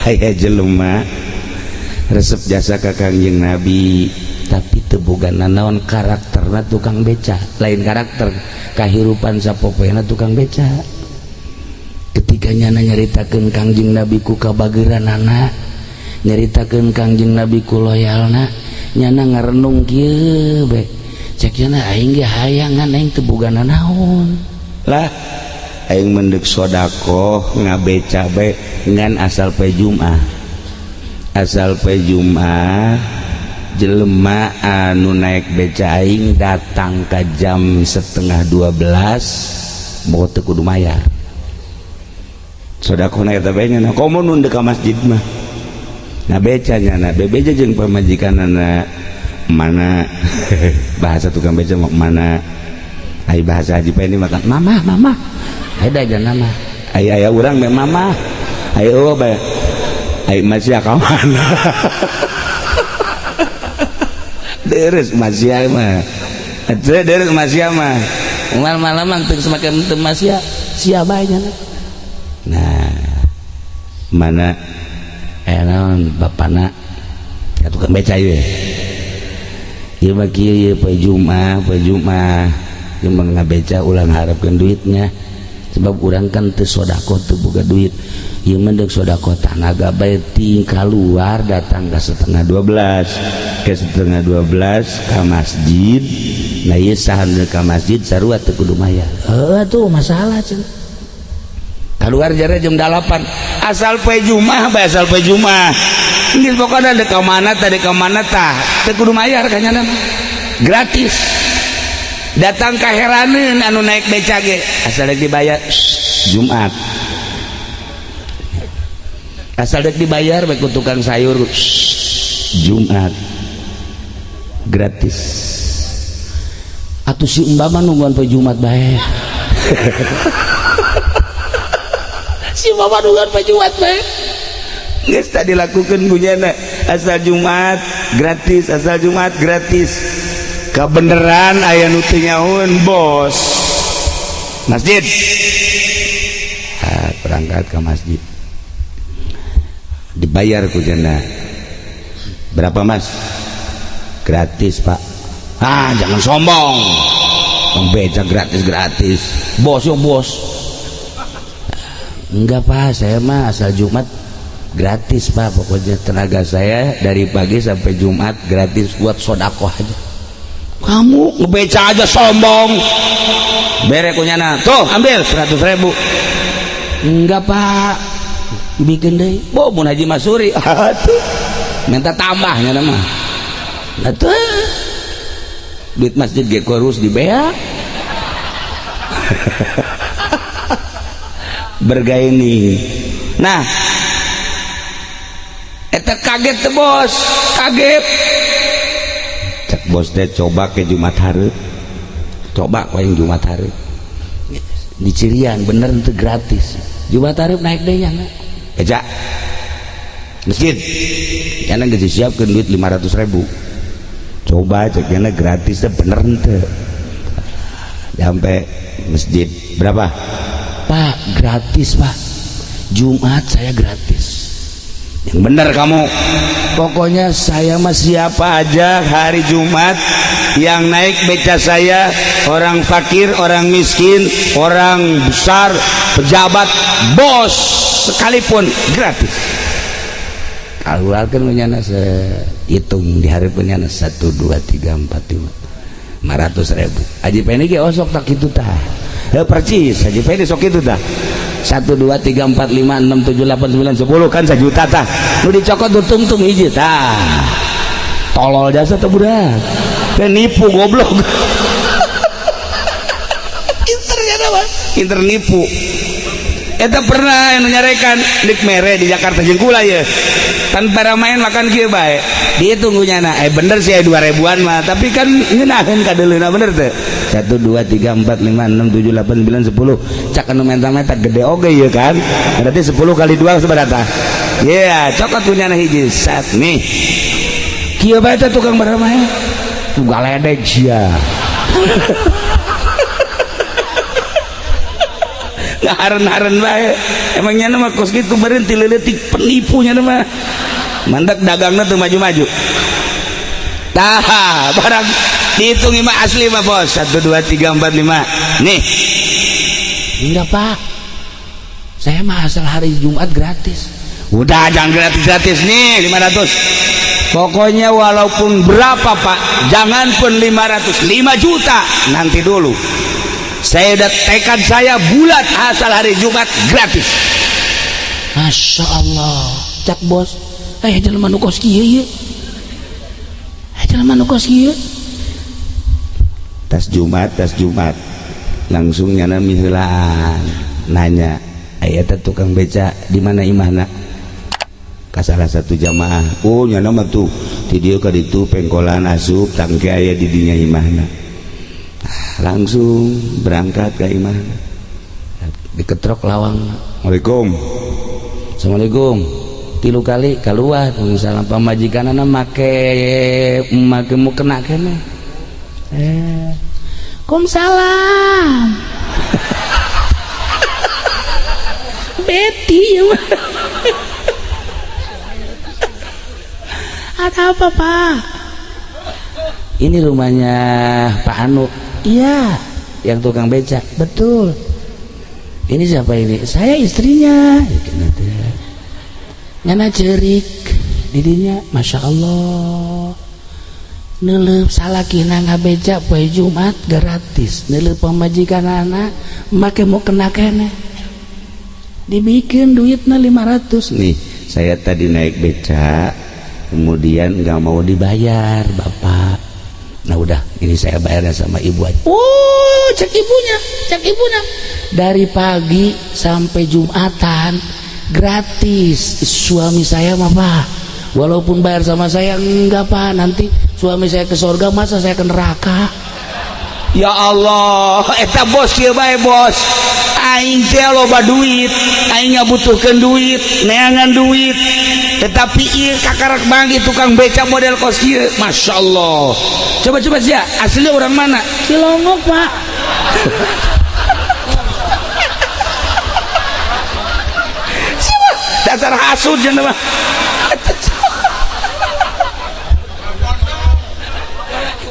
aya jelema resep jasa ka Kangjeng Nabi tapi teu boga nanaon karakterna tukang beca, lain karakter kahirupan sapopena tukang beca. Ketika nyana nyaritakeun Kangjeng Nabi ku kabageranana, nyaritakeun Kangjeng Nabi ku loyalna, nyana ngarenung kieu be, cek nyana aing ge hayangan aing teu boga nanaon lah, aing mendek sodako ngabeca be ngan asal pe Jumat, asal pe Jumat jelema anu naik beca aing datang ka jam 11:30 mau teu kudu mayar sodako na eta bae nya komo nu ka masjid mah na becanya na bebeja jeung pamajikanana mana bahasa tukang beca mana ai bahasa haji pe ini makan mama ada aja nama aya urang me mama ayo bae ai masih ka mana deres masih mah deres masih mah malam-malam teu semakin teu masih sia bae nya nah mana naon bapana ka tukang beca ieu ieu mah kieu ieu poe Jumat jeung ngabeca ulang harapkeun duitnya sebab urang kan teu sodako teu boga duit ieu mah deuk sodako tanaga bae ting kaluar datang ka 11:30 ka masjid nah ieu sahan ka masjid sarua teu kudu mayar tuh masalah cenah keluar jare jam 8 asal poe Jumat bae asal poe Jumat nggih pokona dek ka mana tah teu kudu mayar kanyana gratis datang kaheraneun anu naik beca ge asal dek dibayar Jumat asal dek dibayar bae ku tukang sayur Jumat gratis atuh si umpama nungguan poe Jumat bae si mama nungguan poe Jumat bae geus tadi lakukeun gunyana asal Jumat gratis asal Jumat gratis kabeneran aya nu teu nyahoeun bos masjid berangkat ke masjid dibayar ku jana berapa mas gratis pak jangan sombong beca gratis bos yo bos enggak pak saya mah asal Jumat gratis pak pokoknya tenaga saya dari pagi sampai Jumat gratis buat sodakoh aja kamu ngebeca aja sombong bere kunyana tuh ambil 100.000 enggak pak bikin deh mun Haji Masuri tuh minta tambahnya nama atuh duit masjid ge kurus di bea bergaini nah eta kaget teh bos kaget cek bos teh coba ke Jumat hareup coba ku yang Jumat hareup di Cirian bener teu gratis Jumat hareup naik deui nya beca masjid yana geus disiapkeun duit 500.000 coba cek yana gratis teh bener teu sampai masjid berapa pak gratis pak Jumat saya gratis yang benar kamu pokoknya saya mah siapa aja hari Jumat yang naik beca saya orang fakir orang miskin orang besar pejabat bos sekalipun gratis keluarkan punyana hitung di hari punyana 1 2 3 4 5 500.000 Haji Peni ge osok tak kitu tah percis Haji Peni sok kitu tah 1 2 3 4 5 6 7 8 9 10 kan 1 juta tah nu dicokot tuh tungtung hiji tah tolol jasa teh budak nipu goblok inter nipu eta pernah anu nyarekan dik mere di Jakarta jeung kula ye tanpa ramain makan kieu bae dihitung gunyana bener sih 2000-an mah tapi kan ngeunaheun ka deuleuna bener teh 1 2 3 4 5 6 7 8 9 10 cak anu menta-menta gede oge ieu kan berarti 10 kali 2 sabaraha cokot gunyana hiji sat nih kieu bae teh tukang baramain tuh galedeg sia haren-haren bae emangnya nama kos gitu berhenti leletik penipunya nama mandak dagangnya tuh maju-maju tah barang dihitung lima asli mah bos 1 2 3 4 5 nih enggak pak saya mah asal hari Jumat gratis udah jangan gratis nih 500 pokoknya walaupun berapa pak jangan pun 500 5 juta nanti dulu saya udah tekad saya bulat asal hari Jumat gratis. Masya Allah cak bos jalan manukos kieu jalan manukos kieu tas Jumat langsung nyana miheulaan nanya aya teh tukang beca di mana imahna ka salah satu jamaah oh nyana mah tuh di dieu ka ditu pengkolan asup tangke aya di dinya imahna langsung berangkat ke imahna diketrok lawang Assalamualaikum 3 kali keluar salam pamajikanana make mu kena kene Waalaikumsalam Betty ya ada apa pak ini rumahnya Pak Anu iya yang tukang beca betul ini siapa ini saya istrinya ngana cerik didinya Masya Allah neuleup salakina ngabeca poe Jumat gratis neuleup pamajikan anak make mau kena kene dibikin duitnya 500 nih saya tadi naik beca kemudian nggak mau dibayar bapak nah udah ini saya bayarnya sama ibu aja oh cek ibunya dari pagi sampai Jumatan gratis suami saya mah pak walaupun bayar sama saya enggak pak nanti suami saya ke surga masa saya ke neraka ya Allah eta bos kieu bae bos aing teh loba duit aing ngabutuhkeun duit neangan duit tetapi ieu kakarak banggi tukang beca model kos kieu Masya Allah coba sih aslinya orang mana Cilongok pak dasar hasud jangan mah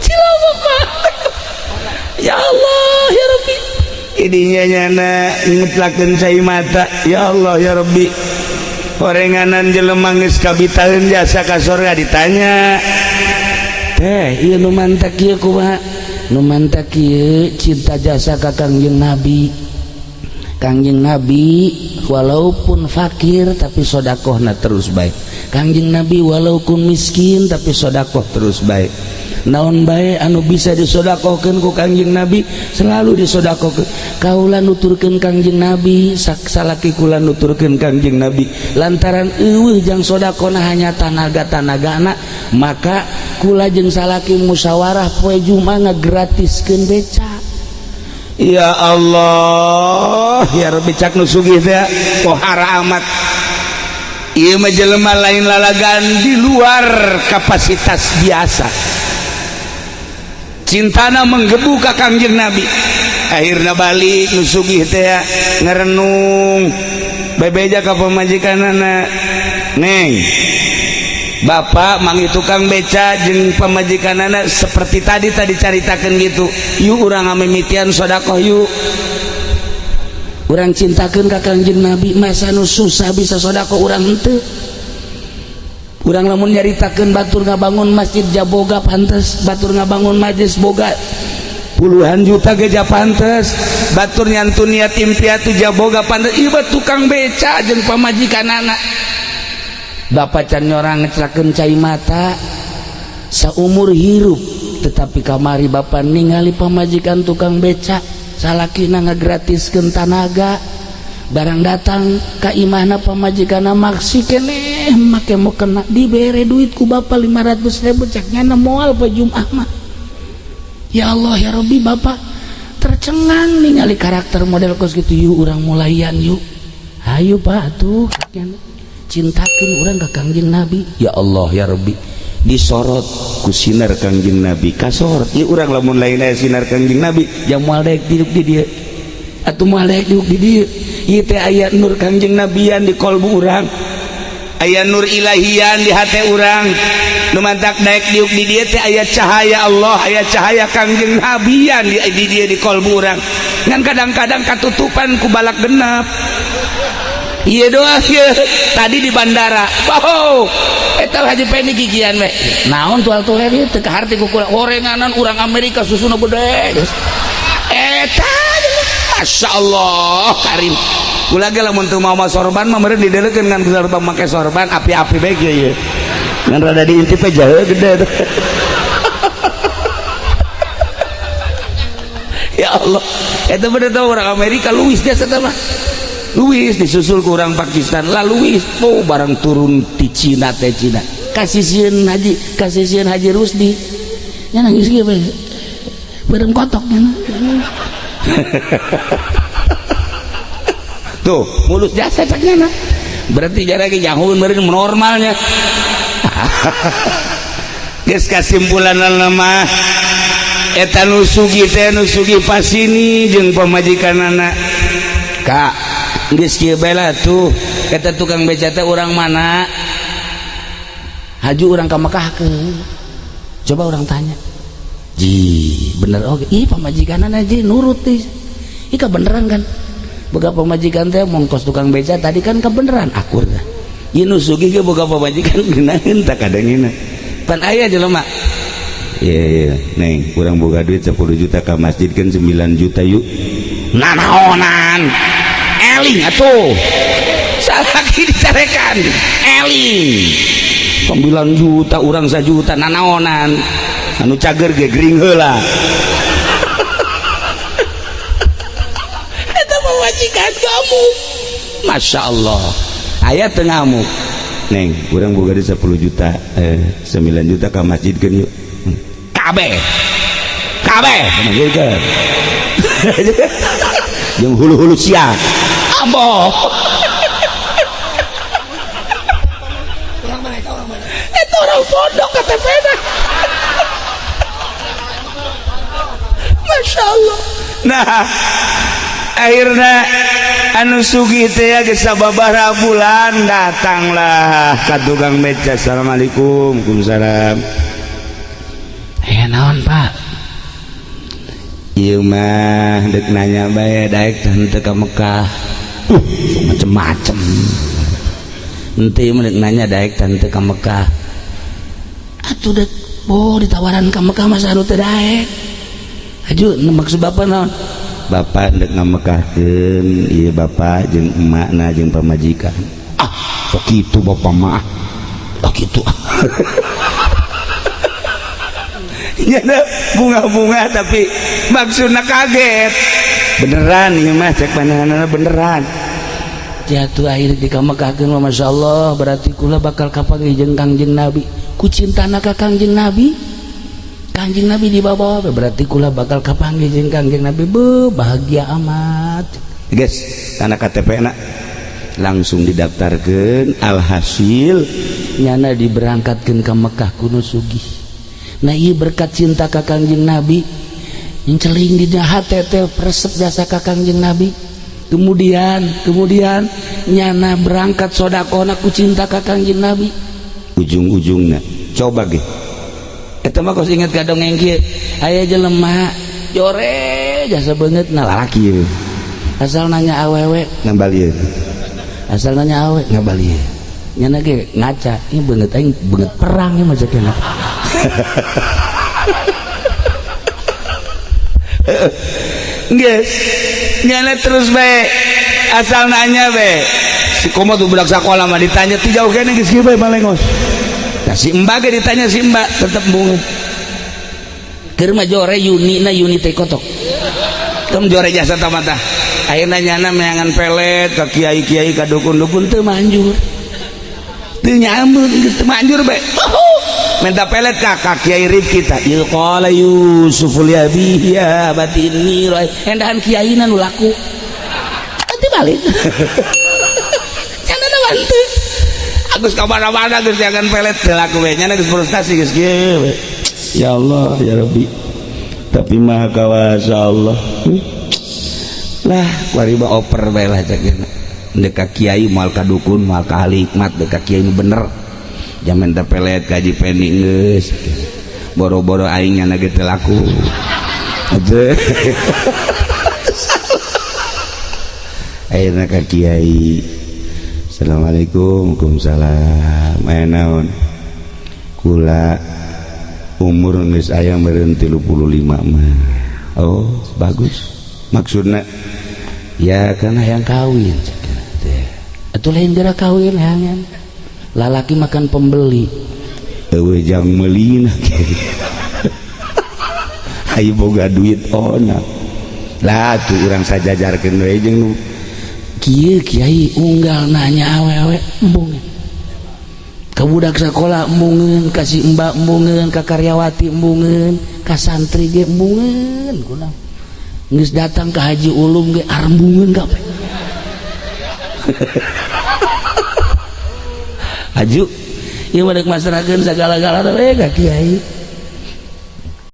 Cilongok pak ya Allah ya Rabbi idinya nyana ngetlakeun cai mata ya Allah ya Rabbi orenganan jelema geus kabitaheun jasa ka surga ditanya teh ieu nu mantak kieu kumaha nu mantak kieu cinta jasa ka Kangjeng Nabi walaupun fakir tapi sodakohna terus baik Kangjeng Nabi walaupun miskin tapi sodakoh terus baik naon bae anu bisa disodakohkeun ku Kangjeng Nabi selalu disodakohkeun kaula nuturkeun Kangjeng Nabi salaki kula nuturkeun Kangjeng Nabi lantaran eueuh jang sodakona hanya tanaga-tanagana maka kula jeung salaki musyawarah poe Jumat ngagratiskeun beca ya Allah ya Rabbi cak nu sugih teh pohara amat ieu mah jelema lain lalagan di luar kapasitas biasa cintana menggebu ka Kangjeng Nabi akhirna balik nu sugih teh ngarenung bebeja ka pamajikanana neng bapak mangi tukang beca jeung pamajikanana seperti tadi caritakeun gitu yuk urang ngamimitian sedekah yuk urang cintakeun ka Kangjeng Nabi masa nu susah bisa sedekah urang henteu urang lamun nyaritakeun batur ngabangun masjid jaboga pantes batur ngabangun majelis boga puluhan juta geja pantes batur nyantun yatim piatu jaboga pantes ieu tukang beca jeung pamajikanana bapak can nyorang ngecelakeun cai mata saumur hirup tetapi kamari bapak ningali pamajikan tukang beca salakina ngagratiskeun tanaga barang datang ka imahna pamajikana maksi keneh make mau kena dibere duit ku bapak 500.000 cek nyana moal poe Jumat mah ya Allah ya Rabbi bapak tercengang ningali karakter model kos gitu yuk urang mulaian yuk ayo pak tuh cintakeun urang ka Kangjeng Nabi ya Allah ya Rabbi disorot ku sinar Kangjeng Nabi kasorot ieu urang lamun lain aya sinar Kangjeng Nabi yang moal daek hidup di dieu atuh malek di dieu ieu teh aya nur Kangjeng Nabian di kolbu urang aya nur ilahian di hate urang nu mantak daek diuk di dieu teh aya cahaya Allah aya cahaya Kangjeng Nabian di dieu di kolbu urang ngan kadang-kadang katutupan ku balak genep iya doang ya tadi di bandara wow eta Haji Pendi gigian we naon tual-tual ieu teu kaharti ku gorenganan urang Amerika susuna gede eta Masya Allah karim kula ge lamun teu mau sorban mah meureun dideulekeun ngan sorban make sorban api-api bae ieu ngan rada diintip aja gede tuh ya Allah eta bener teh urang Amerika luwis dia eta mah luwis disusul ke orang Pakistan lah luwis oh barang turun di Cina teh Cina kasisieun Haji Rusdi nya nangis ge bareng kotoknya tuh mulus jasa caknya berarti jarak jauh meureun normalnya geus kasimpulan nama eta nu sugih teh nu sugih pasini jeung pamajikanana Kak geus kieu bae lah tuh eta tukang beca teh urang mana haju urang ka Mekah keun coba urang tanya ji bener oke ih pamajikanana ji nurut teh ih beneran kan boga pamajikan teh mongkos tukang beca tadi kan kebeneran akur dah ieu nu sugih ge boga pamajikan geunaheun tak kadangina pan aya jelema iya neng urang boga duit 10 juta ka masjid kan 9 juta yuk nanaonan eling atuh salaki dicarekan eling 9 juta urang 1 juta nanaonan anu cager ge gering heula eta majikan kamu Masya Allah aya teu ngamuk neng urang boga duit 10 juta 9 juta ka masjidkeun yuk kabeh panggilkeun yang hulu-hulu sia ambo orang mana itu orang pondok KTP Masya Allah nah akhirnya anu sugih teh geus sababaraha bulan datanglah ka tukang beca assalamualaikum waalaikumsalam naon Pak ieu mah deuk nanya bae daek teu ka Mekah macem-macem ente mah deuk nanya daek teu ka Mekah atuh deuk ditawaran ka Mekah mah saru teu daek aju maksud bapak naon bapak deuk ngamekahkeun ieu bapak jeung emakna jeung pamajikan sok kitu bapak mah sok kitu ya bunga-bunga tapi maksudnya kaget beneran ini mah cek pandanganna beneran jatuh akhir di kamekakeun mah Masya Allah berarti kula bakal kapanggih jeung Kangjeng Nabi ku cintana ka Kangjeng Nabi dibawa berarti kula bakal kapanggih jeung Kangjeng Nabi bahagia amat guys kana KTP na langsung didaftarkeun alhasil nyana diberangkatkeun ka Mekah kuno sugih nah iya berkat cinta ka Kangjeng Nabi yang celing di hati teh presep jasa ka Kangjeng Nabi kemudian nyana berangkat sodakona ku cinta ka Kangjeng Nabi ujung-ujungnya coba ge eta mah kos inget ka dongeng kieu aya jelema jore jasa beungeut na lalaki ieu asal nanya awewe ngabalieur asal nanya awewe ngabalieur nyana ge ngaca ieu beungeut aing beungeut perang ieu mah sakena guys nyana terus bae asal nanya bae si komo tuh budak sekolah mah ditanya ti jauh kene geus kieu bae malengos nah si mbak ge ditanya si mbak tetep bungut keur mah jore Yuni teh kotok kem jore jasa tamata ayeuna nyana meangan pelet ka kiai-kiai ka dukun-dukun teu manjur teu nyambut teu manjur bae minta pelet kakak Kiai Rifki kita ilqala Yusuful yabi ya batini endahan kiai nu laku nanti balik jangan nanti agus kamana-mana geus jangan pelet laku we nya geus frustasi geus kieu ya Allah ya Rabbi tapi maha kawasa Allah lah kuariba oper bae lah cekeuna dek ka kiai moal ka dukun moal ka ahli hikmat dek ka kiai nu bener jaman teh pelet kaji pending geus boro-boro aing nya ge teu laku aja ayeuna ka kiai assalamualaikum waalaikumsalam aya naon kula umur geus aya meureun 35 mah oh bagus maksudna ya kan hayang kawin atuh lain gara kawin hayangan lalaki makan pembeli eueuh jang meulina ayo boga duit ona lah tuh urang sajajarkeun we jeung nu kieu kiai unggal nanya awewe embung ka budak sakola embungeun ka si mbak embungeun ka karyawati embungeun ka santri ge embungeun kunaon geus datang ka haji ulum ge arembungeun ka aju ieu mah deuk masrakeun sagala-galana we ka kiai